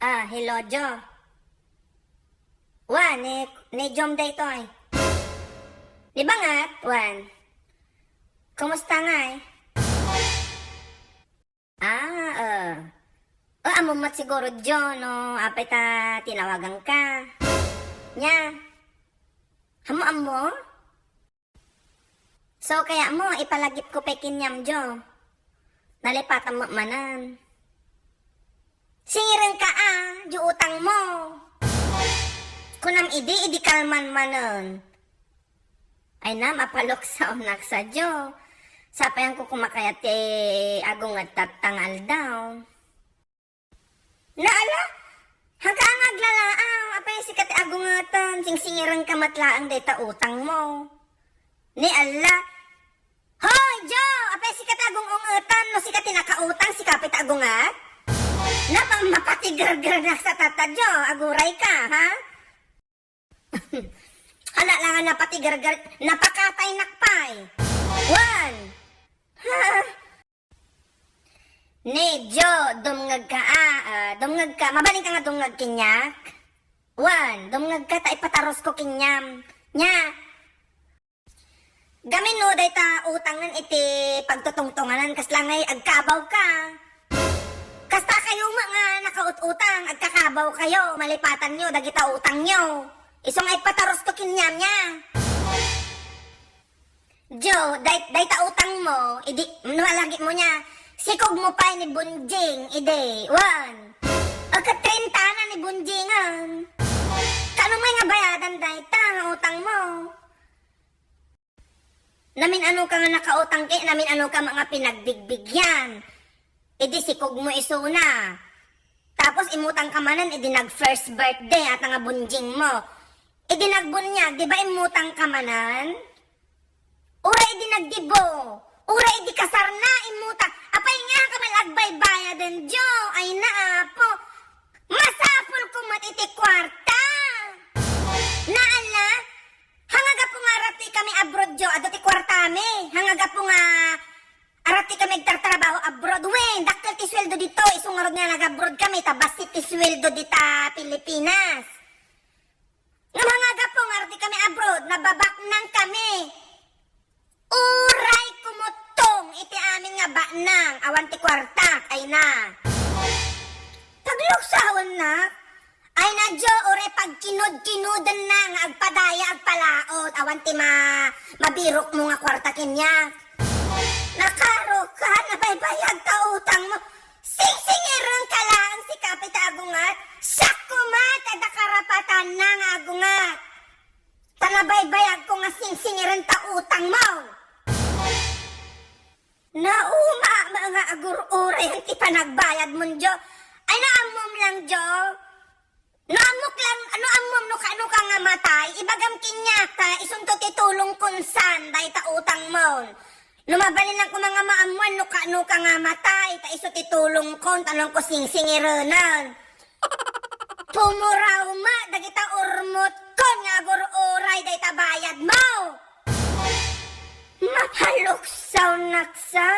Hello, Jo. Wan, ni Jom day to ay. Di ba nga, Wan? Kumusta nga ay? Amumat siguro, Jo, no? Apay ta tinawagan ka. Nya. Hamo. So, kaya mo, ipalagip ko pa kinyam, Jo. Nalipatan mo manan. Singiran ka di utang mo. Kunam idi kalman manon. Ay na, mapalok sa unak sa Jo. Sapayang ko kumakayat agong at tatangal daw. Naala, hanggang aglalaaw, apay sikat agong atan, singsingiran ka matlaang data utang mo. Ni ala, hoy Jo, apay sikat agong ungatan, no sikat tinakautang, sikapit agong at? Mapatigar-gar na sa tata Jo, aguray ka, ha? Hala lang napatigar-gar, napakatay nakpay. Wan! Ha? Ni Jo, dumngag ka, mabaling ka nga dumngag kinyak. Wan, dumngag ka, ta ipataros ko kinyam. Nya, gamin no, day ta utangan iti pagtutungtunganan, kaslangay agkabaw ka. Kasta kayo mga nakaut-utang, agkakabaw kayo, malipatan nyo, dagita utang nyo. Isong ay pataros to kinyam niya. Jo, day ta utang mo, idi, malagi mo niya, sikog mo pa ni Bunjing, ide, wan. Agka-30 na ni Bunjingan. Kanong may nga bayadan day ta, ang utang mo. Namin ano ka nga nakautang kay, namin ano ka mga pinagbigbigyan. Idi sikog mo isuna. Tapos imutang ka manan, idi nag first birthday at nga bunjing mo. Idi nagbunyag, di ba imutang ka manan? Ura idi nagdibo. Ura idi kasar na imutang. Apay nga ka malagbay bayadan Jo. Ay naapo. Masapul ko matiti kwarta. Naala, hangaga po nga rati kami abroad Jo. Ado ti kwartami. Hangaga po nga arati kami nagtatrabaho abroad. Wen, dakkel ti sweldo dito. Isungarod nga nag-abroad kami. Tabasit ti sweldo dita Pilipinas. Nga mga gapong arati kami abroad. Nababak nang kami. Uray kumutong. Iti amin nga ba nang. Awan ti kwartak. Ay na. Tagluksawan na. Ay na Jo. Uray pag kinud-kinudan na. Nga agpadaya agpalaot. Awan ti mabirok mo nga kwartakin niya. Nakaro ka, nabaybayag ka utang mo. Sing-singiran ka lang si Kapit Agungat. Siyak kumat, ada karapatan na nga Agungat. Tanabaybayag ko nga sing-singiran ta utang mo. Nauma, mga agur-ure, hindi pa nagbayad mo, Jo. Ay, naamom lang, Jo. Naamok lang, amom, no ka nga matay. Ibagam kinyata, isunto titulong kunsan, dahi ta utang mo. Lumabalin lang ko mga maamuan, nuka nga matay, ta iso titulong ko, tanong ko sing-singiranan. Pumuraw ma, dagita urmot ko, nga gur-uray, dahi ta bayad mo. Mapaluksaw naksa.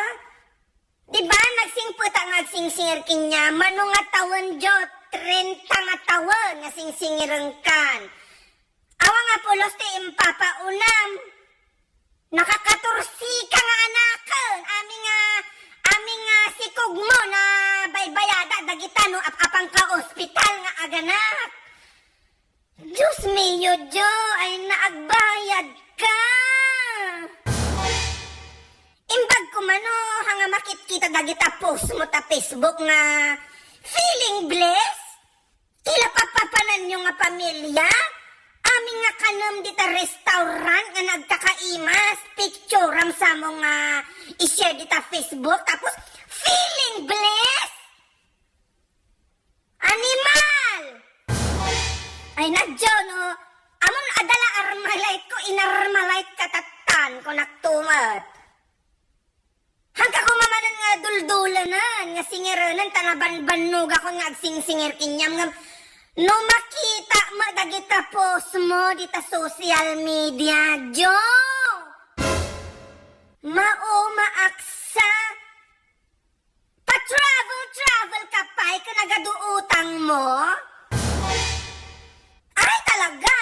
Diba, nagsingputa nga sing-singir kinya, mano nga tawan Jo, 30 nga tawan, nga sing-singirang kan. Awa nga pulos ti impapaunam. Nakakatursi ka nga anakan. Aming nga sikog mo na baybayada dagita no apang ka ospital nga aganak. Diyos mio Jo, ay naagbayad ka. Imbag ko mano, hanga makit kita dagita post mo ta Facebook nga feeling blessed. Tila papapanan nyo nga pamilya. Aming nga kanam dita restaurant nga nagkakaimas. Picture ram sa mo nga i-share dita Facebook. Tapos, feeling blessed. Animal! Ay na, John, oh. Amon adala armalite ko, inarmalite katatan ko naktumat. Hangka ko mamanan nga duldulanan, nga singiranan, tanaban-banog ako nga agsing-singir kinyam nga. No makita mo dagita post mo dita social media, Jo. Mao maaksa. Pa-travel ka pa, ka talaga do utang mo? Ay talaga!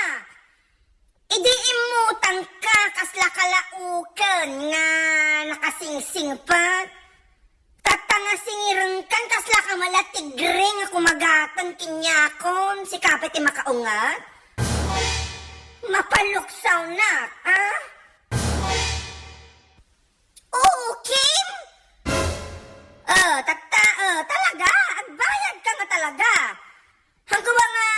Idi imutang ka kasla kalaukan nga nakasingsing pa. Tatanga singirang kan kasla ka malatigre nga kumagatan kinyakon si kapit makaungat. Mapaluksaw na, ha? Oo, Kim? Talaga, agbayad ka nga talaga. Hanggawa nga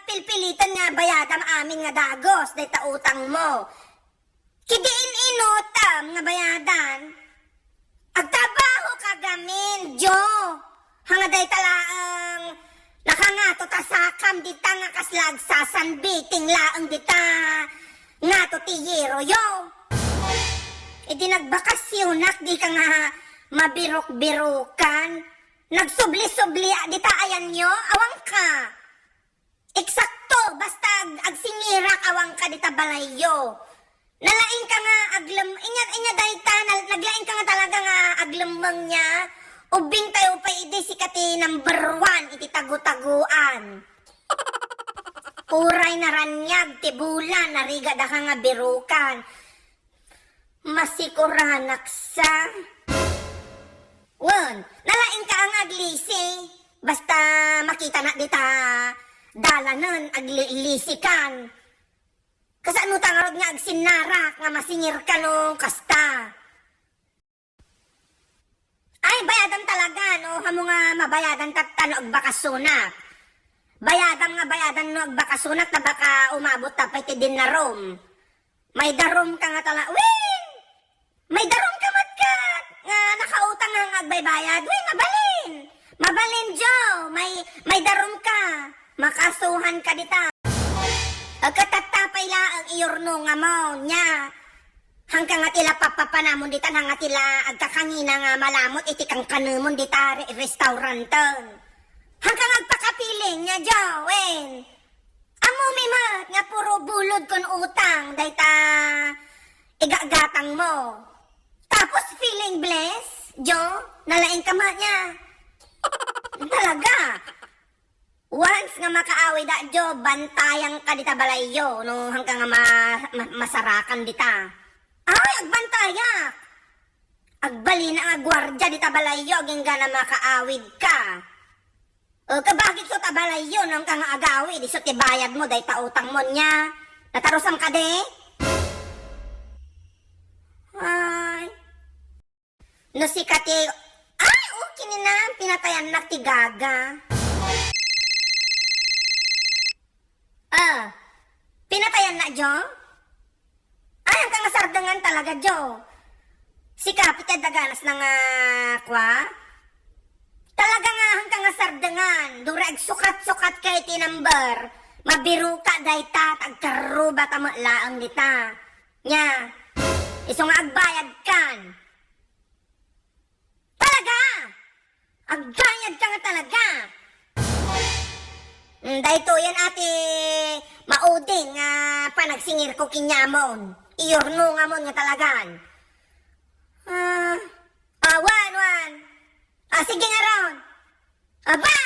pilpilitan nga bayadam amin nga dagos day ta utang mo. Kidiin inutam nga bayadan. Agtrabaho ka gamin, Jo. Hanga day talaang nakangato ta sakam dita nga kaslag sasanbiting laang dita nga to tiyero yo. Idi nagbakasyonak di ka nga mabirok-birukan. Nagsubli-subli dita ayan nyo, awang ka. Eksakto, basta agsingirak awang ka dita balayo. Nalaing ka nga inya dayta, naglaing ka nga talaga nga aglemang niya. Ubing tayo pa idi si kati number 1, iti tagu-taguan. Uray na ranyag, tibulan, nariga da ka nga birukan. Masikuranak sa... Wan, nalaing ka ang aglisi. Basta makita na dita dalanan aglisikan. Kasano tangarod nga agsinarak nga masingir ka no kasta. Ay, bayadan talaga no, hamo nga mabayadan tatano ag bakasunak. Bayadan no ag bakasunak na baka umabot tapay ti din na rom. May darom ka nga tala. Win! May darom ka matkat! Nga nakautang nga agbaybayad. Win, mabalin! Mabalin, Joe! May darom ka. Makasuhan ka dita. Agkatatapay la ang iyorno nga mo nya. Hanggang nga tila papapanamon dita nga tila agkakangina nga malamot iti kang kanumon dita restauranton. Hanggang agpakapiling nya, Joe! Win! Amo may mat nga puro bulod kon utang dayta igagatang mo. Tapos feeling blessed, Jo, nalaing ka man niya. Talaga. Once nga makaawi da, Jo, bantayang ka dita balayo, no, hanggang nga masarakan dita. Ay, agbantayak. Agbali na nga gwardya dita balayo, aging nga na makaawid ka. O, kabagit so tabalayo, nung ka nga agawid, iso tibayad mo, day tautang mo niya. Natarusam ka de? Ay. No si kati, ay, okay na, pinatayan na ti Gaga. Pinatayan na, Jo? Ay, ang kangasardangan talaga, Jo. Si kapit ay daganas na nga, kwa? Talaga nga hanggang nga sardangan, durag sukat-sukat kay tinambar, mabiru ka dayta, agkaruba tamalaang dita. Nya, iso nga agbayad kan. Talaga! Agbayad ka nga talaga! Dahito yan ate, mauding nga panagsingir ko kinyamon. Iyorno nga mo nga talagan. Wan. Sige nga ron. Aba!